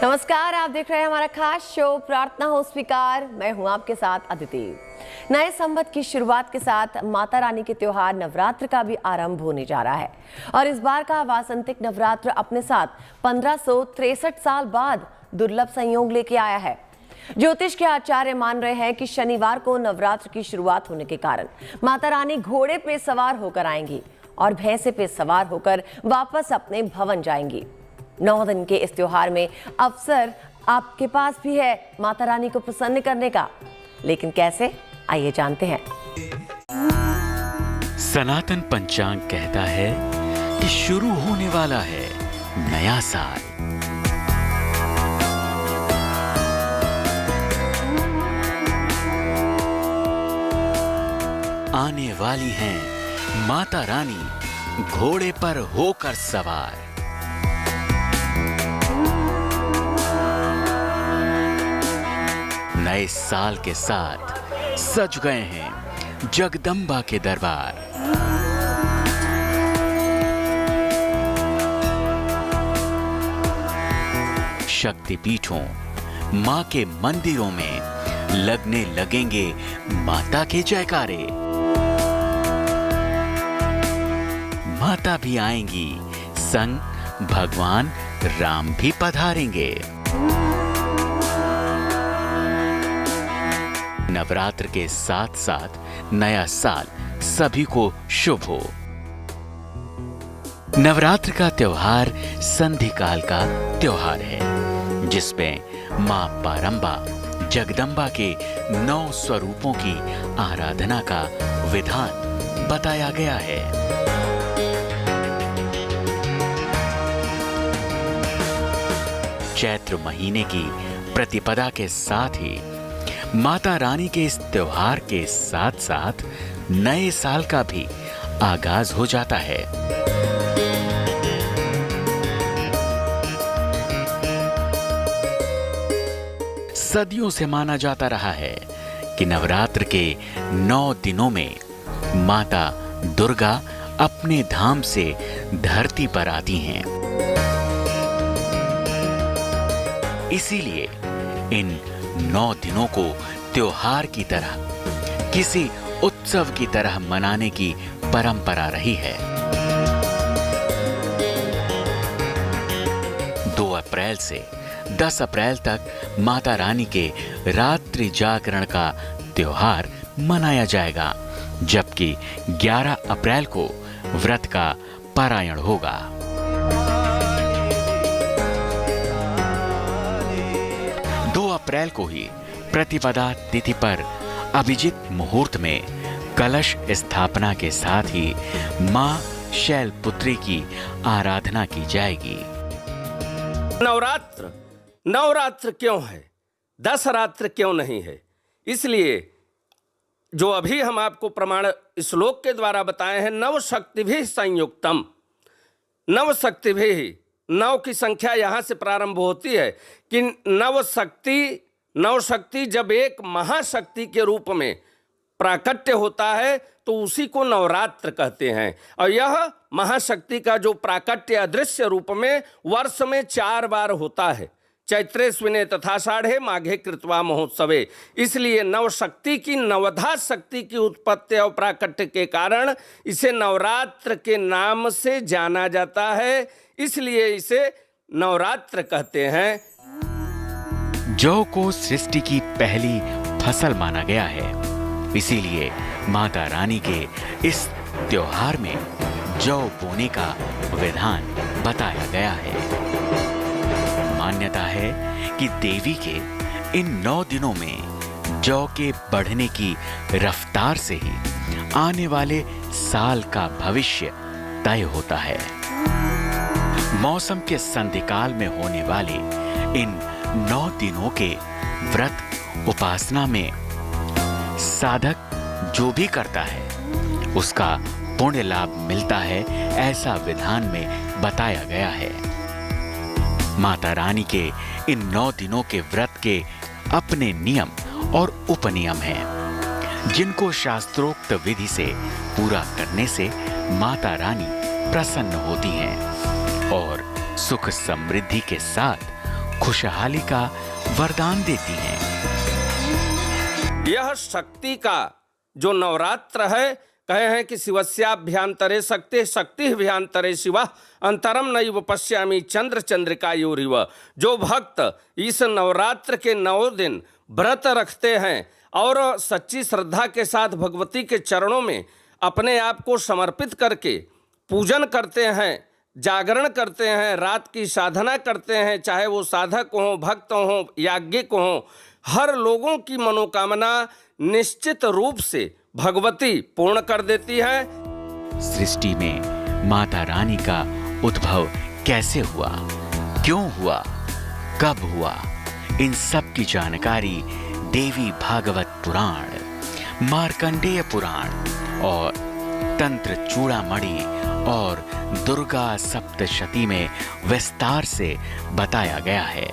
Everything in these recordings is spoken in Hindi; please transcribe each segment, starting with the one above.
नमस्कार, आप देख रहे हैं हमारा खास शो प्रार्थना हो स्वीकार। मैं हूं आपके साथ अदिति। नए संवत की शुरुआत के साथ माता रानी के त्योहार नवरात्र का भी आरंभ होने जा रहा है और इस बार का वासंतिक नवरात्र अपने साथ 1563 साल बाद दुर्लभ संयोग लेके आया है। ज्योतिष के आचार्य मान रहे हैं कि शनिवार को नवरात्र की शुरुआत होने के कारण माता रानी घोड़े पे सवार होकर आएंगी और भैंसे पे सवार होकर वापस अपने भवन जाएंगी। 9 दिन के इस त्योहार में अवसर आपके पास भी है माता रानी को प्रसन्न करने का, लेकिन कैसे, आइए जानते हैं। सनातन पंचांग कहता है कि शुरू होने वाला है नया साल। आने वाली हैं माता रानी घोड़े पर होकर सवार। नए साल के साथ सज गए हैं जगदम्बा के दरबार। शक्तिपीठों, मां के मंदिरों में लगने लगेंगे माता के जयकारे। माता भी आएंगी, संग भगवान राम भी पधारेंगे। नवरात्र के साथ साथ नया साल सभी को शुभ हो। नवरात्र का त्योहार संधि काल का त्योहार है, जिसमें मां पारंबा जगदम्बा के 9 स्वरूपों की आराधना का विधान बताया गया है। चैत्र महीने की प्रतिपदा के साथ ही माता रानी के इस त्योहार के साथ साथ नए साल का भी आगाज हो जाता है। सदियों से माना जाता रहा है कि नवरात्र के 9 दिनों में माता दुर्गा अपने धाम से धरती पर आती हैं। इसीलिए इन 9 दिनों को त्योहार की तरह, किसी उत्सव की तरह मनाने की परंपरा रही है। 2 अप्रैल से 10 अप्रैल तक माता रानी के रात्रि जागरण का त्योहार मनाया जाएगा, जबकि 11 अप्रैल को व्रत का पारायण होगा। 2 अप्रैल को ही प्रतिपदा तिथि पर अभिजित मुहूर्त में कलश स्थापना के साथ ही मां शैलपुत्री की आराधना की जाएगी। नवरात्र क्यों है, 10 रात्र क्यों नहीं है? इसलिए जो अभी हम आपको प्रमाण श्लोक के द्वारा बताए हैं, नव शक्ति भी संयुक्तम, नव शक्ति भी, 9 की संख्या यहाँ से प्रारंभ होती है कि नव शक्ति जब एक महाशक्ति के रूप में प्राकट्य होता है तो उसी को नवरात्र कहते हैं। और यह महाशक्ति का जो प्राकट्य अदृश्य रूप में वर्ष में 4 बार होता है, चैत्रेश्विने तथाषाढ़े माघे कृत्वा महोत्सवे। इसलिए नवशक्ति की, नवधा शक्ति की उत्पत्ति और प्राकट्य के कारण इसे नवरात्र के नाम से जाना जाता है, इसलिए इसे नवरात्र कहते हैं। जौ को सृष्टि की पहली फसल माना गया है, इसीलिए माता रानी के इस त्योहार में जौ बोने का विधान बताया गया है। मान्यता है कि देवी के इन 9 दिनों में जौ के बढ़ने की रफ्तार से ही आने वाले साल का भविष्य तय होता है। मौसम के संधिकाल में होने वाले इन 9 दिनों के व्रत उपासना में साधक जो भी करता है उसका पुण्य लाभ मिलता है, ऐसा विधान में बताया गया है। माता रानी के इन 9 दिनों के व्रत के अपने नियम और उपनियम हैं, जिनको शास्त्रोक्त विधि से पूरा करने से माता रानी प्रसन्न होती हैं और सुख समृद्धि के साथ खुशहाली का वरदान देती हैं। यह शक्ति का जो नवरात्र है, कहे हैं कि शिवस्याभ्यंतरे शक्ति शक्ति भ्यंतरे शिव अंतरम नैव पश्यामि चंद्र चंद्रिका योरिव। जो भक्त इस नवरात्र के 9 दिन व्रत रखते हैं और सच्ची श्रद्धा के साथ भगवती के चरणों में अपने आप को समर्पित करके पूजन करते हैं, जागरण करते हैं, रात की साधना करते हैं, चाहे वो साधक हों, भक्त हों, याज्ञिक हों, हर लोगों की मनोकामना निश्चित रूप से भगवती पूर्ण कर देती है। सृष्टि में माता रानी का उद्भव कैसे हुआ, क्यों हुआ, कब हुआ, इन सब की जानकारी देवी भागवत पुराण, मार्कंडेय पुराण और तंत्र चूड़ामणि और दुर्गा सप्तशती में विस्तार से बताया गया है।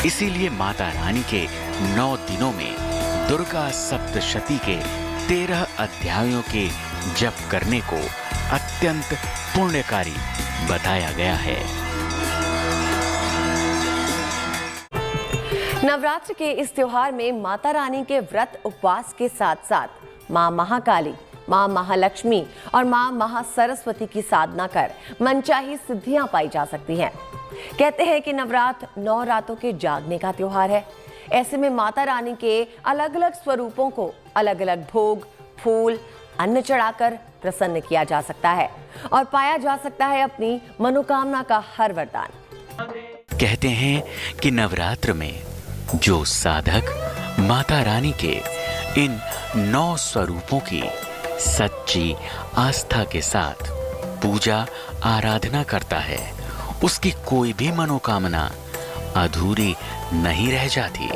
इसीलिए माता रानी के 9 दिनों में दुर्गा सप्तशती के 13 अध्यायों के जप करने को अत्यंत पुण्यकारी बताया गया है। नवरात्र के इस त्योहार में माता रानी के व्रत उपवास के साथ साथ मां महाकाली, मां महालक्ष्मी और मां महासरस्वती की साधना कर मनचाही सिद्धियां पाई जा सकती हैं। कहते हैं कि नवरात्र 9 रातों के जागने का त्योहार है। ऐसे में माता रानी के अलग अलग स्वरूपों को अलग अलग भोग, फूल, अन्न चढ़ाकर प्रसन्न किया जा सकता है और पाया जा सकता है अपनी मनोकामना का हर वरदान। कहते हैं कि नवरात्र में जो साधक माता रानी के इन 9 स्वरूपों की सच्ची आस्था के साथ पूजा आराधना करता है, उसकी कोई भी मनोकामना अधूरी नहीं रह जाती।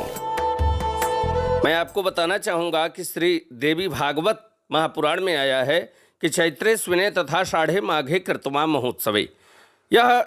मैं आपको बताना चाहूंगा कि श्री देवी भागवत महापुराण में आया है कि चैत्रे स्विने तथा साढ़े माघे कृतमा महोत्सवे। यह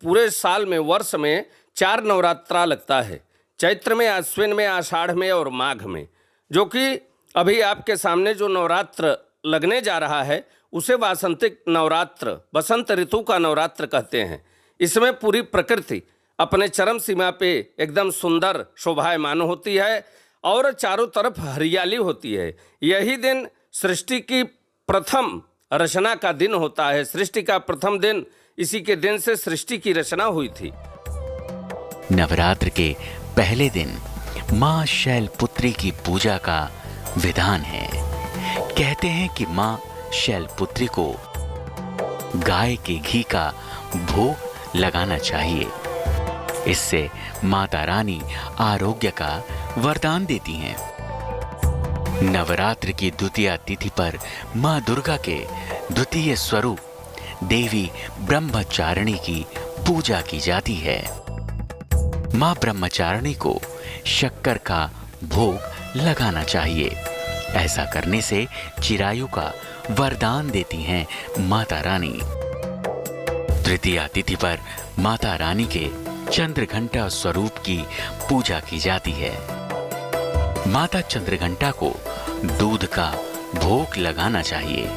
पूरे साल में, वर्ष में 4 नवरात्रा लगता है। चैत्र में, अश्विन में, आषाढ़ में और माघ में। जो कि अभी आपके सामने जो नवरात्र लगने जा रहा है उसे वासंतिक नवरात्र, बसंत ऋतु का नवरात्र कहते हैं। इसमें पूरी प्रकृति अपने चरम सीमा पे एकदम सुंदर शोभायमान होती है और चारों तरफ हरियाली होती है। यही दिन सृष्टि की प्रथम रचना का दिन होता है। सृष्टि का प्रथम दिन, इसी के दिन से सृष्टि की रचना हुई थी। नवरात्र के पहले दिन मां शैलपुत्री की पूजा का विधान है। कहते हैं कि मां शैलपुत्री को गाय के घी का भोग लगाना चाहिए। इससे माता रानी आरोग्य का वरदान देती हैं। नवरात्र की द्वितीया तिथि पर मां दुर्गा के द्वितीय स्वरूप देवी ब्रह्मचारिणी की पूजा की जाती है। मां ब्रह्मचारिणी को शक्कर का भोग लगाना चाहिए। ऐसा करने से चिरायु का वरदान देती हैं माता रानी। तृतीया तिथि पर माता रानी के चंद्रघंटा स्वरूप की पूजा की जाती है। माता चंद्रघंटा को दूध का भोग लगाना चाहिए।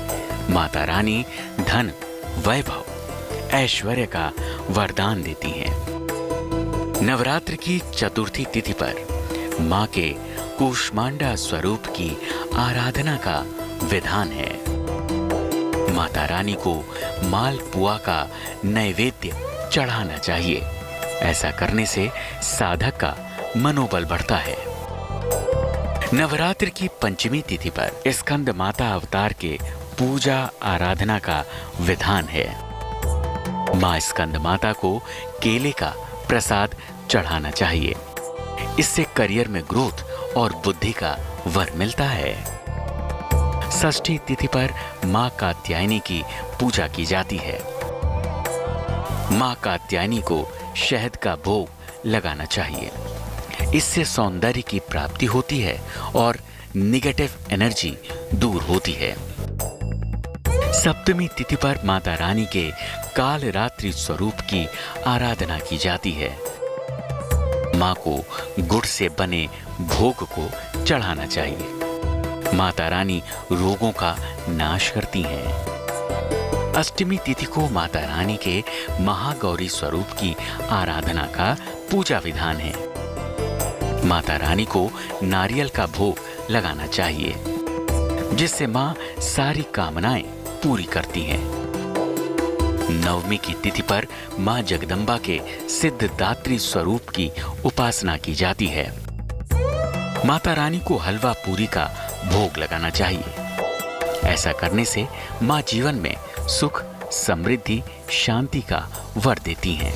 माता रानी धन, वैभव, ऐश्वर्य का वरदान देती हैं। नवरात्र की चतुर्थी तिथि पर मां के कूष्मांडा स्वरूप की आराधना का विधान है। माता रानी को मालपुआ का नैवेद्य चढ़ाना चाहिए। ऐसा करने से साधक का मनोबल बढ़ता है। नवरात्र की पंचमी तिथि पर स्कंद माता अवतार के पूजा आराधना का विधान है। मां स्कंद माता को केले का प्रसाद चढ़ाना चाहिए। इससे करियर में ग्रोथ और बुद्धि का वर मिलता है। षष्ठी तिथि पर मां कात्यायनी की पूजा की जाती है। मां कात्यायनी को शहद का भोग लगाना चाहिए। इससे सौंदर्य की प्राप्ति होती है और निगेटिव एनर्जी दूर होती है। सप्तमी तिथि पर माता रानी के काल रात्रि स्वरूप की आराधना की जाती है। मां को गुड़ से बने भोग को चढ़ाना चाहिए। माता रानी रोगों का नाश करती हैं। अष्टमी तिथि को माता रानी के महागौरी स्वरूप की आराधना का पूजा विधान है। माता रानी को नारियल का भोग लगाना चाहिए, जिससे मां सारी कामनाएं पूरी करती हैं। नवमी की तिथि पर मां जगदम्बा के सिद्धदात्री स्वरूप की उपासना की जाती है। माता रानी को हलवा पूरी का भोग लगाना चाहिए। ऐसा करने से मां जीवन में सुख, समृद्धि, शांति का वर देती हैं।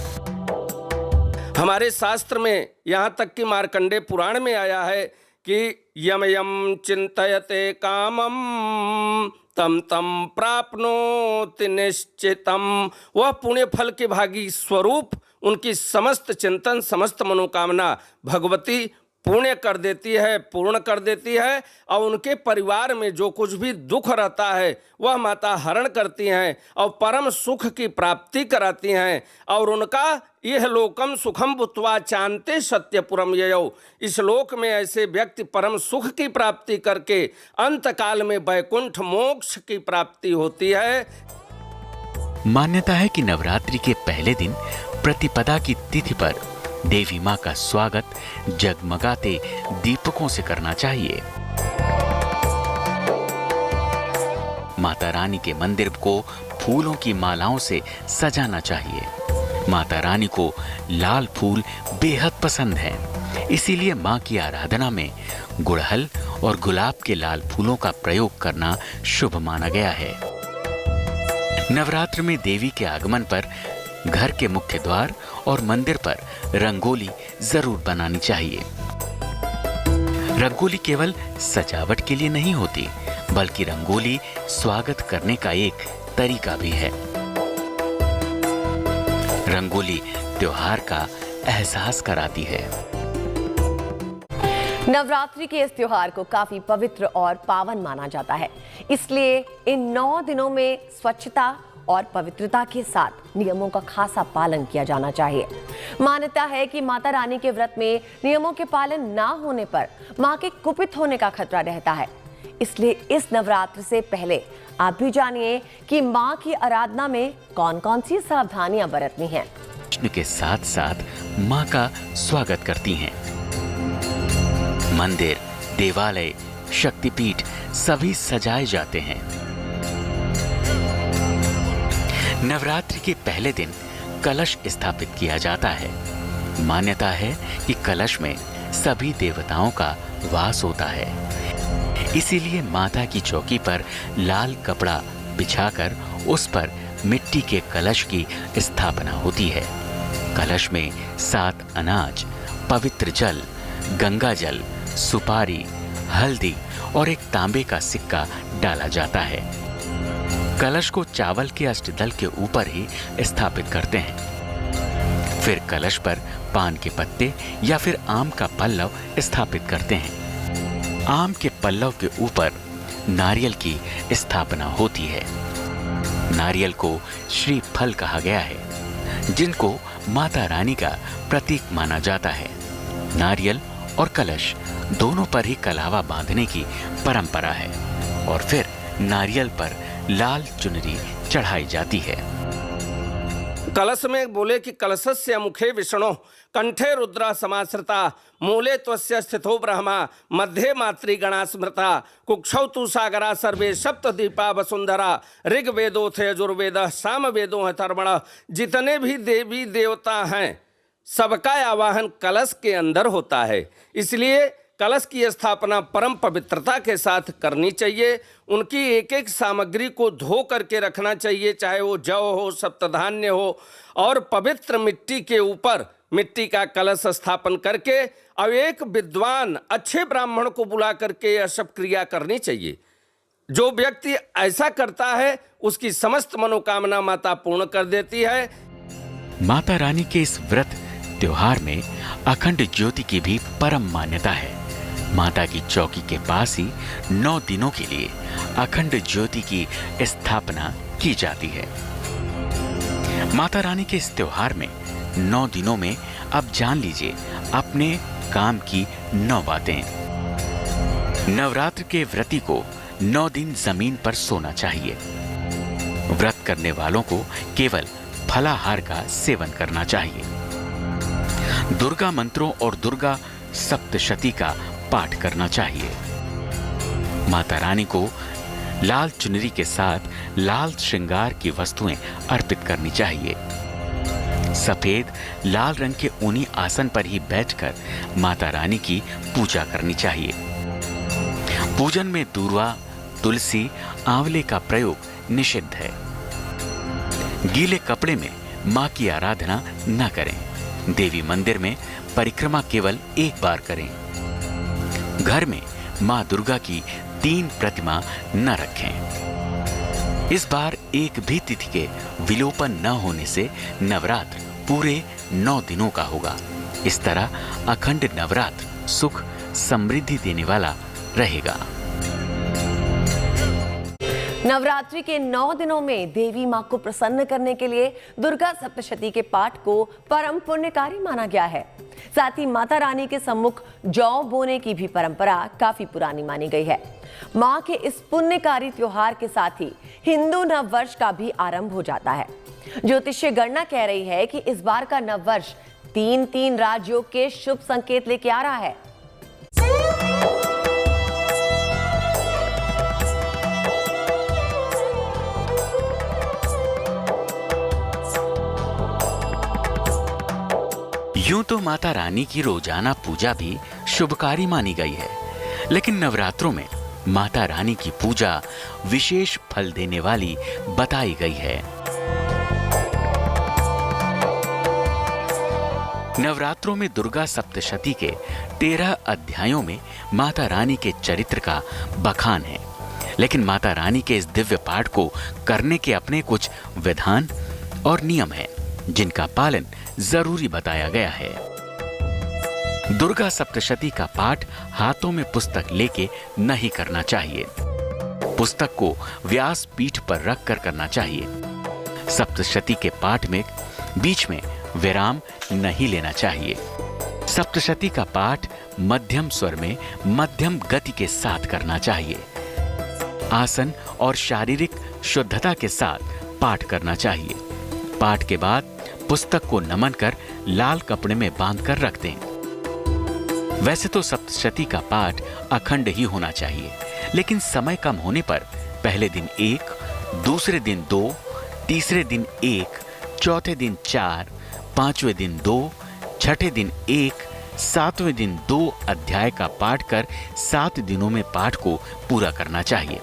हमारे शास्त्र में यहाँ तक कि मार्कंडेय पुराण में आया है कि यम यम चिंतयते कामम तम तम प्राप्नोति निश्चितम। वह पुण्य फल के भागी स्वरूप उनकी समस्त चिंतन, समस्त मनोकामना भगवती पुण्य कर देती है, पूर्ण कर देती है, और उनके परिवार में जो कुछ भी दुख रहता है वह माता हरण करती हैं और परम सुख की प्राप्ति कराती हैं। और उनका यह लोकम सुखम भूत्वा चान्ते सत्यपुरम ययौ। इस लोक में ऐसे व्यक्ति परम सुख की प्राप्ति करके अंत काल में वैकुंठ मोक्ष की प्राप्ति होती है। मान्यता है कि नवरात्रि के पहले दिन प्रतिपदा की तिथि पर देवी मां का स्वागत जगमगाते दीपकों से करना चाहिए। माता रानी के मंदिर को फूलों की मालाओं से सजाना चाहिए। माता रानी को लाल फूल बेहद पसंद है, इसीलिए मां की आराधना में गुड़हल और गुलाब के लाल फूलों का प्रयोग करना शुभ माना गया है। नवरात्र में देवी के आगमन पर घर के मुख्य द्वार और मंदिर पर रंगोली जरूर बनानी चाहिए। रंगोली केवल सजावट के लिए नहीं होती, बल्कि रंगोली स्वागत करने का एक तरीका भी है। रंगोली त्योहार का एहसास कराती है। नवरात्रि के इस त्योहार को काफी पवित्र और पावन माना जाता है, इसलिए इन 9 दिनों में स्वच्छता और पवित्रता के साथ नियमों का खासा पालन किया जाना चाहिए। मान्यता है कि माता रानी के व्रत में नियमों के पालन ना होने पर मां के कुपित होने का खतरा रहता है। इसलिए इस नवरात्र से पहले आप भी जानिए कि मां की आराधना में कौन-कौन सी सावधानियां बरतनी हैं। के साथ साथ मां का स्वागत करती हैं। मंदिर, देवालय, शक्तिपीठ सभी सजाए जाते हैं। नवरात्रि के पहले दिन कलश स्थापित किया जाता है। मान्यता है कि कलश में सभी देवताओं का वास होता है, इसीलिए माता की चौकी पर लाल कपड़ा बिछाकर उस पर मिट्टी के कलश की स्थापना होती है। कलश में 7 अनाज, पवित्र जल, गंगा जल, सुपारी, हल्दी और एक तांबे का सिक्का डाला जाता है। कलश को चावल के अष्टदल के ऊपर ही स्थापित करते हैं। फिर कलश पर पान के पत्ते या फिर आम का पल्लव स्थापित करते हैं। आम के पल्लव के ऊपर नारियल की स्थापना होती है। नारियल को श्री फल कहा गया है, जिनको माता रानी का प्रतीक माना जाता है। नारियल और कलश दोनों पर ही कलावा बांधने की परंपरा है और फिर नारियल पर लाल चुनरी चढ़ाई जाती है। कलश में बोले कि कलशस्य मुखे विष्णु कंठे रुद्र समाश्रिता मूले त्वस्य स्थितो ब्रह्मा मध्ये मातृगणा स्मृता कुक्षौ तु सागरा सर्वे सप्तदीपा वसुंधरा ऋग्वेदोथ यजुर्वेद सामवेदो है तर्वण। जितने भी देवी देवता हैं सबका आवाहन कलश के अंदर होता है, इसलिए कलश की स्थापना परम पवित्रता के साथ करनी चाहिए। उनकी एक एक सामग्री को धो करके रखना चाहिए, चाहे वो जौ हो, सप्तधान्य हो, और पवित्र मिट्टी के ऊपर मिट्टी का कलश स्थापन करके अब एक विद्वान अच्छे ब्राह्मण को बुला करके यह सब क्रिया करनी चाहिए। जो व्यक्ति ऐसा करता है उसकी समस्त मनोकामना माता पूर्ण कर देती है। माता रानी के इस व्रत त्योहार में अखंड ज्योति की भी परम मान्यता है। माता की चौकी के पास ही 9 दिनों के लिए अखंड ज्योति की स्थापना की जाती है। माता रानी के इस त्योहार में 9 दिनों में अब जान लीजिए अपने काम की 9 बातें। नवरात्र के व्रती को 9 दिन जमीन पर सोना चाहिए। व्रत करने वालों को केवल फलाहार का सेवन करना चाहिए। दुर्गा मंत्रों और दुर्गा सप्तशती का पाठ करना चाहिए। माता रानी को लाल चुनरी के साथ लाल श्रृंगार की वस्तुएं अर्पित करनी चाहिए। सफेद लाल रंग के ऊनी आसन पर ही बैठकर माता रानी की पूजा करनी चाहिए। पूजन में दूर्वा, तुलसी, आंवले का प्रयोग निषिद्ध है। गीले कपड़े में मां की आराधना न करें। देवी मंदिर में परिक्रमा केवल एक बार करें। घर में मां दुर्गा की 3 प्रतिमा न रखें। इस बार एक भी तिथि के विलोपन न होने से नवरात्र पूरे 9 दिनों का होगा। इस तरह अखंड नवरात्र सुख समृद्धि देने वाला रहेगा। नवरात्रि के 9 दिनों में देवी मां को प्रसन्न करने के लिए दुर्गा सप्तशती के पाठ को परम पुण्यकारी माना गया है। साथ ही माता रानी के सम्मुख जौ बोने की भी परंपरा काफी पुरानी मानी गई है। मां के इस पुण्यकारी त्योहार के साथ ही हिंदू नव वर्ष का भी आरंभ हो जाता है। ज्योतिषीय गणना कह रही है कि इस बार का नव वर्ष 3-3 राजयोग के शुभ संकेत लेके आ रहा है। यूं तो माता रानी की रोजाना पूजा भी शुभकारी मानी गई है, लेकिन नवरात्रों में माता रानी की पूजा विशेष फल देने वाली बताई गई है। नवरात्रों में दुर्गा सप्तशती के 13 अध्यायों में माता रानी के चरित्र का बखान है, लेकिन माता रानी के इस दिव्य पाठ को करने के अपने कुछ विधान और नियम हैं, जिनका पालन जरूरी बताया गया है। दुर्गा सप्तशती का पाठ हाथों में पुस्तक लेके नहीं करना चाहिए। पुस्तक को व्यास पीठ पर रखकर करना चाहिए। सप्तशती के पाठ में बीच में विराम नहीं लेना चाहिए। सप्तशती का पाठ मध्यम स्वर में मध्यम गति के साथ करना चाहिए। आसन और शारीरिक शुद्धता के साथ पाठ करना चाहिए। पाठ के बाद पुस्तक को नमन कर लाल कपड़े में बांधकर रख दें। वैसे तो सप्तशती का पाठ अखंड ही होना चाहिए, लेकिन समय कम होने पर पहले दिन 1, दूसरे दिन 2, तीसरे दिन 1, चौथे दिन 4, पांचवें दिन 2, छठे दिन 1, 7वें दिन 2 अध्याय का पाठ कर 7 दिनों में पाठ को पूरा करना चाहिए।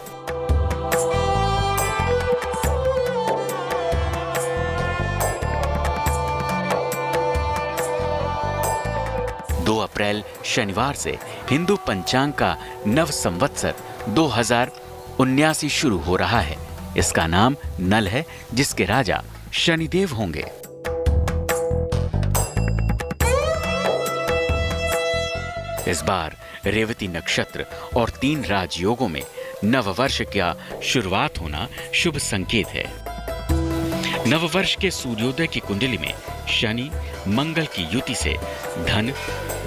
2 अप्रैल शनिवार से हिंदू पंचांग का नव संवत्सर 2079 शुरू हो रहा है। इसका नाम नल है, जिसके राजा शनिदेव होंगे। इस बार रेवती नक्षत्र और 3 राजयोगों में नववर्ष का शुरुआत होना शुभ संकेत है। नववर्ष के सूर्योदय की कुंडली में शनि मंगल की युति से धन,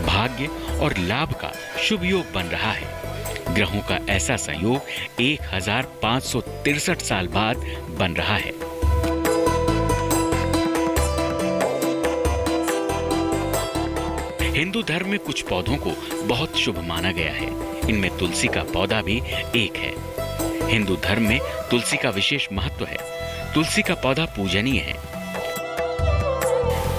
भाग्य और लाभ का शुभ योग बन रहा है। ग्रहों का ऐसा संयोग 1563 साल बाद बन रहा है। हिंदू धर्म में कुछ पौधों को बहुत शुभ माना गया है। इनमें तुलसी का पौधा भी एक है। हिंदू धर्म में तुलसी का विशेष महत्व है। तुलसी का पौधा पूजनीय है।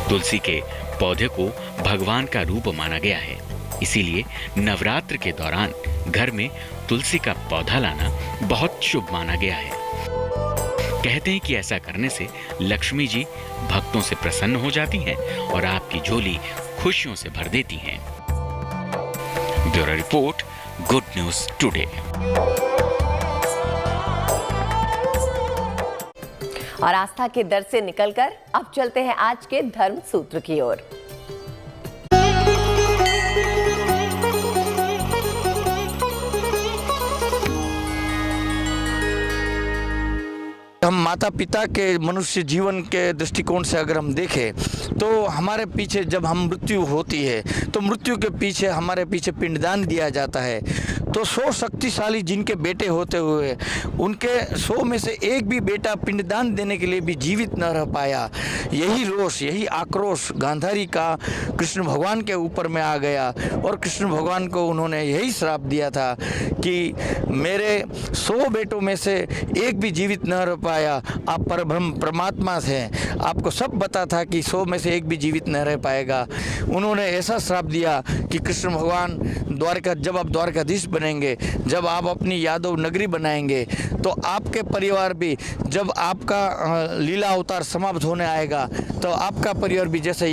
तुलसी के पौधे को भगवान का रूप माना गया है। इसीलिए नवरात्र के दौरान घर में तुलसी का पौधा लाना बहुत शुभ माना गया है। कहते हैं कि ऐसा करने से लक्ष्मी जी भक्तों से प्रसन्न हो जाती हैं और आपकी झोली खुशियों से भर देती हैं। Bureau report, good news today. और आस्था के दर से निकलकर अब चलते हैं आज के धर्म सूत्र की ओर। हम माता पिता के मनुष्य जीवन के दृष्टिकोण से अगर हम देखें तो हमारे पीछे जब हम मृत्यु होती है तो मृत्यु के पीछे हमारे पीछे पिंडदान दिया जाता है। तो 100 शक्तिशाली जिनके बेटे होते हुए उनके 100 में से एक भी बेटा पिंडदान देने के लिए भी जीवित न रह पाया। यही रोष, यही आक्रोश गांधारी का कृष्ण भगवान के ऊपर में आ गया और कृष्ण भगवान को उन्होंने यही श्राप दिया था कि मेरे 100 बेटों में से एक भी जीवित न रह पाया। आप परब्रह्म परमात्मा थे, आपको सब पता था कि 100 में से एक भी जीवित न रह पाएगा। उन्होंने ऐसा श्राप दिया कि कृष्ण भगवान जब आप द्वारकाधीश बनेंगे, जब आप अपनी यादव नगरी बनाएंगे, तो आपके परिवार भी, जब आपका लीला अवतार समाप्त होने आएगा तो आपका परिवार भी जैसे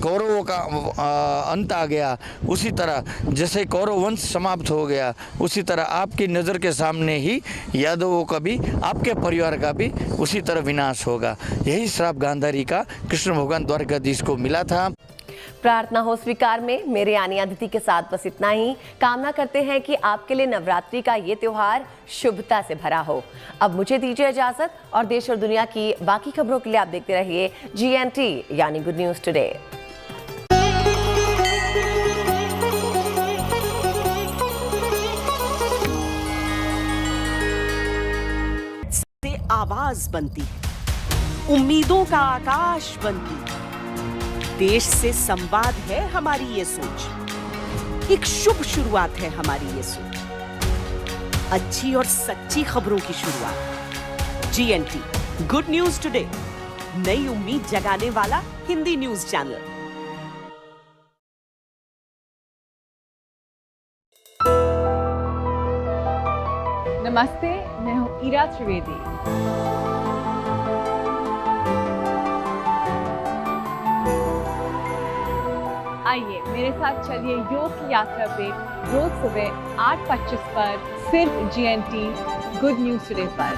कौरवों का अंत आ गया, उसी तरह जैसे कौरव वंश समाप्त हो गया, उसी तरह आपकी नज़र के सामने ही यादवों का भी, आपके परिवार का भी उसी तरह विनाश होगा। यही श्राप गांधारी का कृष्ण भगवान द्वारकाधीश को मिला था। प्रार्थना हो स्वीकार में मेरे यानी अदिति के साथ बस इतना ही। कामना करते हैं कि आपके लिए नवरात्रि का ये त्योहार शुभता से भरा हो। अब मुझे दीजिए इजाजत और देश और दुनिया की बाकी खबरों के लिए आप देखते रहिए GNT यानी गुड न्यूज टुडे। से आवाज बनती, उम्मीदों का आकाश बनती, देश से संवाद है हमारी ये सोच, एक शुभ शुरुआत है हमारी ये सोच, अच्छी और सच्ची खबरों की शुरुआत। GNT गुड न्यूज टुडे, नई उम्मीद जगाने वाला हिंदी न्यूज चैनल। नमस्ते, मैं हूँ ईरा त्रिवेदी। आइए मेरे साथ चलिए योग की यात्रा पे रोज सुबह 8:25 पर सिर्फ GNT गुड न्यूज टुडे पर।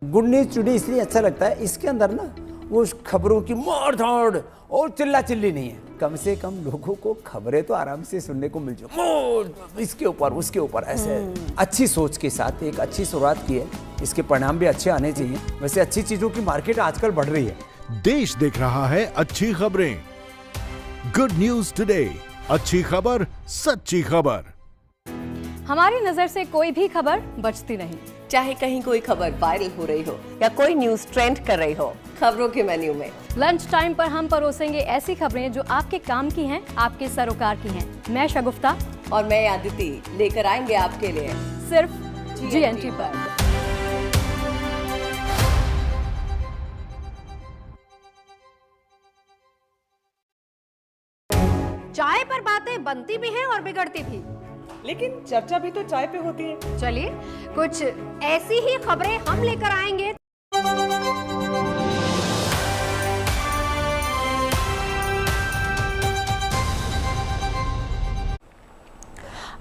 गुड न्यूज टुडे इसलिए अच्छा लगता है, इसके अंदर ना वो खबरों की मार धाड़ और चिल्ला चिल्ली नहीं है। कम से कम लोगों को खबरें तो आराम से सुनने को मिल जाए, इसके ऊपर उसके ऊपर, ऐसे अच्छी सोच के साथ एक अच्छी शुरुआत की है। इसके परिणाम भी अच्छे आने चाहिए। वैसे अच्छी चीजों की मार्केट आजकल बढ़ रही है। देश देख रहा है अच्छी खबरें। गुड न्यूज टुडे, अच्छी खबर, सच्ची खबर। हमारी नजर से कोई भी खबर बचती नहीं, चाहे कहीं कोई खबर वायरल हो रही हो या कोई न्यूज ट्रेंड कर रही हो, खबरों के मेन्यू में लंच टाइम पर हम परोसेंगे ऐसी खबरें जो आपके काम की हैं, आपके सरोकार की हैं। मैं शगुफ्ता और मैं अदिति लेकर आएंगे आपके लिए सिर्फ GNT पर। चाय पर बातें बनती भी हैं और बिगड़ती भी, लेकिन चर्चा भी तो चाय पे होती है। चलिए कुछ ऐसी ही खबरें हम लेकर आएंगे।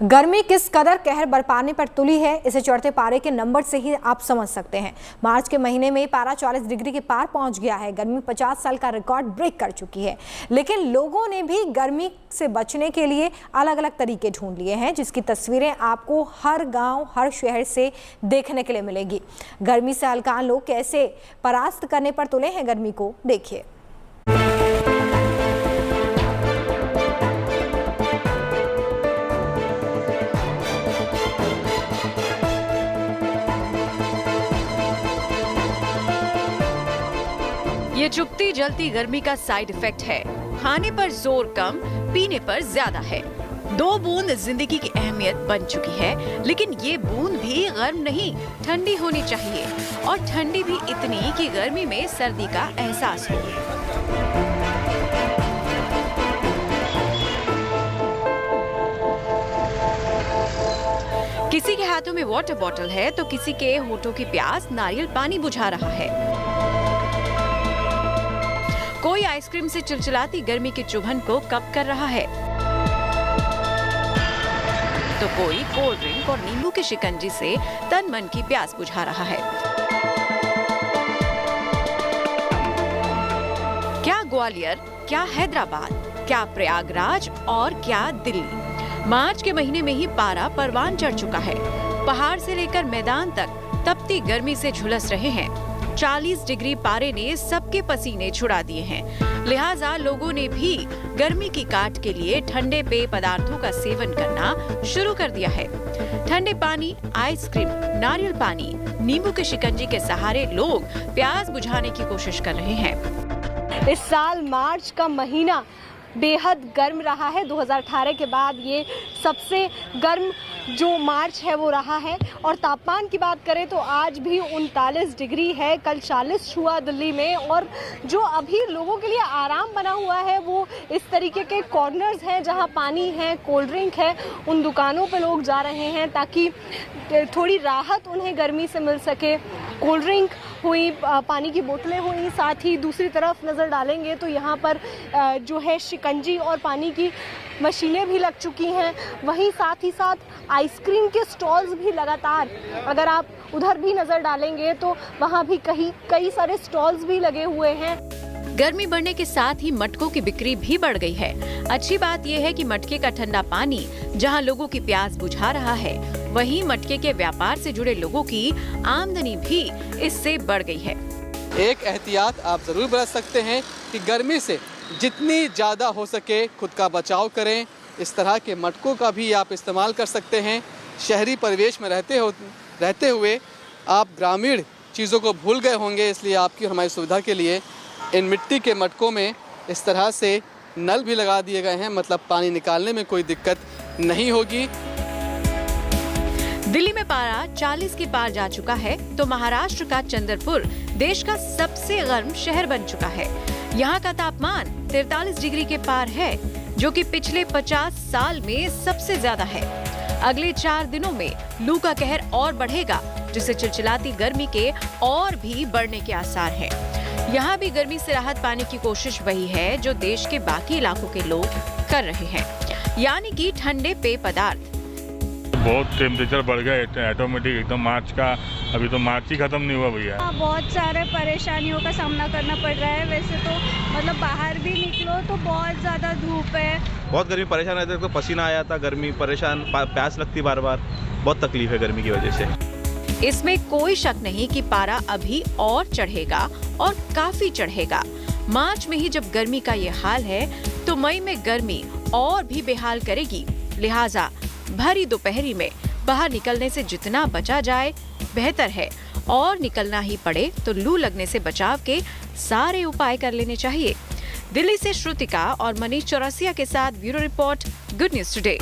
गर्मी किस कदर कहर बरपाने पर तुली है, इसे चढ़ते पारे के नंबर से ही आप समझ सकते हैं। मार्च के महीने में पारा 40 डिग्री के पार पहुंच गया है। गर्मी 50 साल का रिकॉर्ड ब्रेक कर चुकी है। लेकिन लोगों ने भी गर्मी से बचने के लिए अलग अलग तरीके ढूंढ लिए हैं, जिसकी तस्वीरें आपको हर गांव, हर शहर से देखने के लिए मिलेगी। गर्मी से हलकान लोग कैसे परास्त करने पर तुले हैं गर्मी को, देखिए। ये चुपती जलती गर्मी का साइड इफेक्ट है। खाने पर जोर कम, पीने पर ज्यादा है। 2 बूंद जिंदगी की अहमियत बन चुकी है, लेकिन ये बूंद भी गर्म नहीं, ठंडी होनी चाहिए, और ठंडी भी इतनी कि गर्मी में सर्दी का एहसास हो। किसी के हाथों में वाटर बॉटल है तो किसी के होठों की प्यास नारियल पानी बुझा रहा है। कोई आइसक्रीम से चिलचिलाती गर्मी की चुभन को कम कर रहा है, तो कोई कोल्ड ड्रिंक और नींबू की शिकंजी से तन मन की प्यास बुझा रहा है। क्या ग्वालियर, क्या हैदराबाद, क्या प्रयागराज और क्या दिल्ली। मार्च के महीने में ही पारा परवान चढ़ चुका है। पहाड़ से लेकर मैदान तक तपती गर्मी से झुलस रहे हैं। 40 डिग्री पारे ने सबके पसीने छुड़ा दिए हैं। लिहाजा लोगों ने भी गर्मी की काट के लिए ठंडे पेय पदार्थों का सेवन करना शुरू कर दिया है। ठंडे पानी, आइसक्रीम, नारियल पानी, नींबू के शिकंजी के सहारे लोग प्यास बुझाने की कोशिश कर रहे हैं। इस साल मार्च का महीना बेहद गर्म रहा है। 2018 के बाद ये सबसे गर्म जो मार्च है वो रहा है। और तापमान की बात करें तो आज भी 39 डिग्री है, कल 40 छुआ दिल्ली में। और जो अभी लोगों के लिए आराम बना हुआ है वो इस तरीके के कॉर्नर्स हैं जहां पानी है, कोल्ड ड्रिंक है, उन दुकानों पे लोग जा रहे हैं ताकि थोड़ी राहत उन्हें गर्मी से मिल सके। कोल्ड ड्रिंक हुई, पानी की बोतलें हुई, साथ ही दूसरी तरफ नज़र डालेंगे तो यहाँ पर जो है शिकंजी और पानी की मशीनें भी लग चुकी हैं। वहीं साथ ही साथ आइसक्रीम के स्टॉल्स भी लगातार, अगर आप उधर भी नज़र डालेंगे तो वहाँ भी कई सारे स्टॉल्स भी लगे हुए हैं। गर्मी बढ़ने के साथ ही मटकों की बिक्री भी बढ़ गई है। अच्छी बात यह है कि मटके का ठंडा पानी जहां लोगों की प्यास बुझा रहा है, वहीं मटके के व्यापार से जुड़े लोगों की आमदनी भी इससे बढ़ गई है। एक एहतियात आप जरूर बरत सकते हैं कि गर्मी से जितनी ज़्यादा हो सके खुद का बचाव करें। इस तरह के मटकों का भी आप इस्तेमाल कर सकते हैं। शहरी परिवेश में रहते हुए आप ग्रामीण चीज़ों को भूल गए होंगे, इसलिए आपकी और हमारी सुविधा के लिए इन मिट्टी के मटकों में इस तरह से नल भी लगा दिए गए हैं, मतलब पानी निकालने में कोई दिक्कत नहीं होगी। दिल्ली में पारा 40 के पार जा चुका है तो महाराष्ट्र का चंद्रपुर देश का सबसे गर्म शहर बन चुका है। यहाँ का तापमान 43 डिग्री के पार है, जो कि पिछले 50 साल में सबसे ज्यादा है। अगले 4 दिनों में लू का कहर और बढ़ेगा, जिससे चिलचिलाती गर्मी के और भी बढ़ने के आसार हैं। यहाँ भी गर्मी से राहत पाने की कोशिश वही है जो देश के बाकी इलाकों के लोग कर रहे हैं, यानी कि ठंडे पेय पदार्थ। बहुत टेम्परेचर बढ़ गया ऑटोमेटिक एकदम मार्च का, अभी तो मार्च ही खत्म नहीं हुआ भैया। बहुत सारे परेशानियों का सामना करना पड़ रहा है। वैसे तो मतलब बाहर भी निकलो तो बहुत ज़्यादा धूप है, बहुत गर्मी, परेशान रहते, तो पसीना आया था, गर्मी परेशान, प्यास लगती बार बार, बहुत तकलीफ है गर्मी की वजह से। इसमें कोई शक नहीं कि पारा अभी और चढ़ेगा और काफी चढ़ेगा। मार्च में ही जब गर्मी का ये हाल है तो मई में गर्मी और भी बेहाल करेगी। लिहाजा भरी दोपहरी में बाहर निकलने से जितना बचा जाए बेहतर है, और निकलना ही पड़े तो लू लगने से बचाव के सारे उपाय कर लेने चाहिए। दिल्ली से श्रुतिका और मनीष चौरसिया के साथ bureau report, good news today.